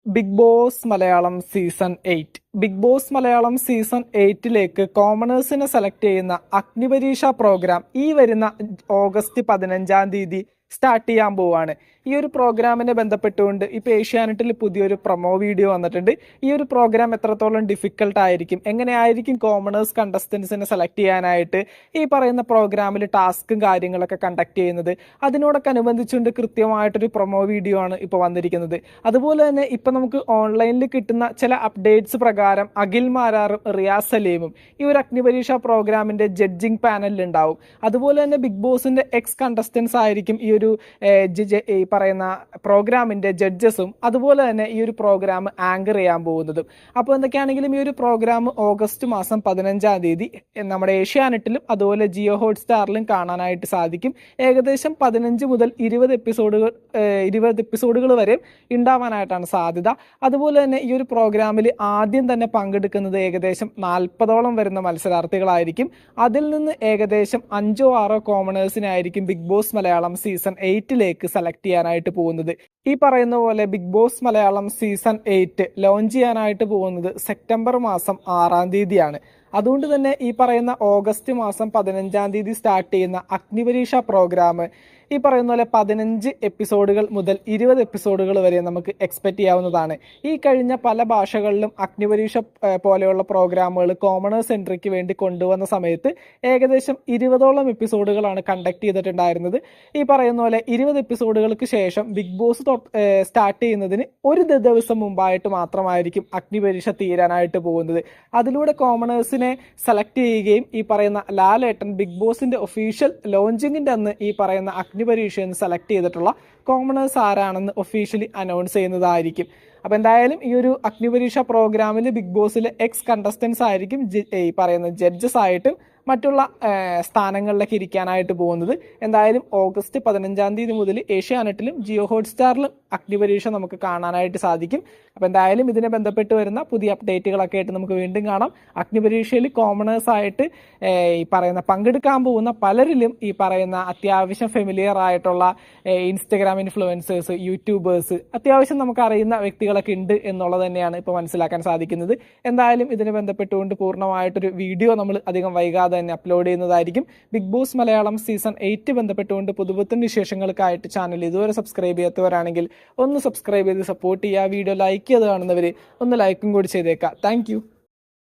Big Boss Malayalam season 8 Bigg Boss Malayalam season 8ലേക്ക് കോമണേഴ്സിനെ select ചെയ്യുന്ന അഗ്നിപരീക്ഷ പ്രോഗ്രാം ഈ വരുന്ന ഓഗസ്റ്റ് 15-ാം തീയതി സ്റ്റാർട്ട് ചെയ്യാൻ പോവുകയാണ്. ഈ ഒരു പ്രോഗ്രാമിനെ ബന്ധപ്പെട്ടുകൊണ്ട് ഇപ്പോൾ ഏഷ്യാനെറ്റിൽ പുതിയൊരു പ്രൊമോ വീഡിയോ വന്നിട്ടുണ്ട്. ഈ ഒരു പ്രോഗ്രാം എത്രത്തോളം ഡിഫിക്കൽട്ട് ആയിരിക്കും, എങ്ങനെയായിരിക്കും കോമണേഴ്സ് കണ്ടസ്റ്റൻസിനെ സെലക്ട് ചെയ്യാനായിട്ട് ഈ പറയുന്ന പ്രോഗ്രാമിൽ ടാസ്കും കാര്യങ്ങളൊക്കെ കണ്ടക്ട് ചെയ്യുന്നത്, അതിനോടൊക്കെ അനുബന്ധിച്ചുകൊണ്ട് കൃത്യമായിട്ടൊരു പ്രൊമോ വീഡിയോ ആണ് ഇപ്പോൾ വന്നിരിക്കുന്നത്. അതുപോലെ തന്നെ ഇപ്പം നമുക്ക് ഓൺലൈനിൽ കിട്ടുന്ന ചില അപ്ഡേറ്റ്സ് പ്രകാരം അഖിൽ മാരാറും റിയാസ് സലീമും ഈ ഒരു അഗ്നിപരീക്ഷ പ്രോഗ്രാമിൻ്റെ ജഡ്ജിങ് പാനലിൽ ഉണ്ടാവും. അതുപോലെ തന്നെ ബിഗ് ബോസിൻ്റെ എക്സ് കണ്ടസ്റ്റൻസ് ആയിരിക്കും ഈ ഒരു പറയുന്ന പ്രോഗ്രാമിൻ്റെ ജഡ്ജസും അതുപോലെ തന്നെ ഈ ഒരു പ്രോഗ്രാം ആങ്കർ ചെയ്യാൻ പോകുന്നതും. അപ്പോൾ എന്തൊക്കെയാണെങ്കിലും ഈ ഒരു പ്രോഗ്രാം ഓഗസ്റ്റ് മാസം 15-ാം തീയതി നമ്മുടെ ഏഷ്യാനെറ്റിലും അതുപോലെ ജിയോ ഹോട്ട്സ്റ്റാറിലും കാണാനായിട്ട് സാധിക്കും. ഏകദേശം 15 മുതൽ 20 എപ്പിസോഡുകൾ വരെ ഉണ്ടാവാനായിട്ടാണ് സാധ്യത. അതുപോലെ തന്നെ ഈ ഒരു പ്രോഗ്രാമിൽ ആദ്യം തന്നെ പങ്കെടുക്കുന്നത് ഏകദേശം 40ഓളം വരുന്ന മത്സരാർത്ഥികളായിരിക്കും. അതിൽ നിന്ന് ഏകദേശം 5-6 കോമണേഴ്സിനായിരിക്കും ബിഗ് ബോസ് മലയാളം സീസൺ 8ലേക്ക് സെലക്ട് ചെയ്യാനായിട്ട് പോകുന്നത്. ഈ പറയുന്ന പോലെ Bigg Boss Malayalam season 8 launch ചെയ്യാനായിട്ട് പോകുന്നത് സെപ്റ്റംബർ മാസം 6-ാം തീയതിയാണ്. അതുകൊണ്ട് തന്നെ ഈ പറയുന്ന ഓഗസ്റ്റ് മാസം 15-ാം തീയതി സ്റ്റാർട്ട് ചെയ്യുന്ന അഗ്നിപരീക്ഷ പ്രോഗ്രാം ഈ പറയുന്ന പോലെ 15 എപ്പിസോഡുകൾ മുതൽ 20 എപ്പിസോഡുകൾ വരെ നമുക്ക് എക്സ്പെക്റ്റ് ചെയ്യാവുന്നതാണ്. ഈ കഴിഞ്ഞ പല ഭാഷകളിലും അഗ്നിപരീക്ഷ പോലെയുള്ള പ്രോഗ്രാമുകൾ കോമണേഴ്സ് എൻട്രിക്ക് വേണ്ടി കൊണ്ടുവന്ന സമയത്ത് ഏകദേശം 20ഓളം എപ്പിസോഡുകളാണ് കണ്ടക്ട് ചെയ്തിട്ടുണ്ടായിരുന്നത്. ഈ പറയുന്ന പോലെ 20 എപ്പിസോഡുകൾക്ക് ശേഷം ബിഗ് ബോസ് സ്റ്റാർട്ട് ചെയ്യുന്നതിന് ഒരു ദിവസം മുമ്പായിട്ട് മാത്രമായിരിക്കും അഗ്നിപരീക്ഷ തീരാനായിട്ട് പോകുന്നത്. അതിലൂടെ കോമണേഴ്സിനെ സെലക്ട് ചെയ്യുകയും ഈ പറയുന്ന ലാലേട്ടൻ ബിഗ് ബോസിന്റെ ഒഫീഷ്യൽ ലോഞ്ചിങ്ങിന്റെ അന്ന് ഈ പറയുന്ന അഗ്നിപരീക്ഷയിൽ സെലക്ട് ചെയ്തിട്ടുള്ള കോമണേഴ്സ് ആരാണെന്ന് ഒഫീഷ്യലി അനൗൺസ് ചെയ്യുന്നതായിരിക്കും. അപ്പോൾ എന്തായാലും ഈ ഒരു അഗ്നിപരീക്ഷ പ്രോഗ്രാമിൽ ബിഗ് ബോസിലെ എക്സ് കണ്ടസ്റ്റൻസ് ആയിരിക്കും ഈ പറയുന്ന ജഡ്ജസ് ആയിട്ടും മറ്റുള്ള സ്ഥാനങ്ങളിലേക്ക് ഇരിക്കാനായിട്ട് പോകുന്നത്. എന്തായാലും ഓഗസ്റ്റ് 15-ാം തീയതി മുതൽ ഏഷ്യാനെറ്റിലും ജിയോ ഹോട്ട്സ്റ്റാറിലും അഗ്നിപരീക്ഷ നമുക്ക് കാണാനായിട്ട് സാധിക്കും. അപ്പോൾ എന്തായാലും ഇതിനെ ബന്ധപ്പെട്ട് വരുന്ന പുതിയ അപ്ഡേറ്റുകളൊക്കെ ആയിട്ട് നമുക്ക് വീണ്ടും കാണാം. അഗ്നിപരീക്ഷയിൽ കോമണേഴ്സ് ആയിട്ട് ഈ പറയുന്ന പങ്കെടുക്കാൻ പോകുന്ന പലരിലും ഈ പറയുന്ന അത്യാവശ്യം ഫെമിലിയർ ആയിട്ടുള്ള ഇൻസ്റ്റഗ്രാം ഇൻഫ്ലുവൻസേഴ്സ്, യൂട്യൂബേഴ്സ്, അത്യാവശ്യം നമുക്കറിയുന്ന വ്യക്തികളൊക്കെ ഉണ്ട് എന്നുള്ളത് തന്നെയാണ് ഇപ്പോൾ മനസ്സിലാക്കാൻ സാധിക്കുന്നത്. എന്തായാലും ഇതിനെ ബന്ധപ്പെട്ടുകൊണ്ട് പൂർണ്ണമായിട്ടൊരു വീഡിയോ നമ്മൾ അധികം വൈകാതെ തന്നെ അപ്ലോഡ് ചെയ്യുന്നതായിരിക്കും. ബിഗ് ബോസ് മലയാളം സീസൺ 8 ബന്ധപ്പെട്ടുകൊണ്ട് പുതുപുത്തൻ വിശേഷങ്ങൾക്കായിട്ട് ചാനൽ ഇതുവരെ സബ്സ്ക്രൈബ് ചെയ്യാത്തവരാണെങ്കിൽ ഒന്ന് സബ്സ്ക്രൈബ് ചെയ്ത് സപ്പോർട്ട് ചെയ്യുക. വീഡിയോ ലൈക്ക് ചെയ്ത് കാണുന്നവർ ഒന്ന് ലൈക്കും കൂടി ചെയ്തേക്കാം. താങ്ക്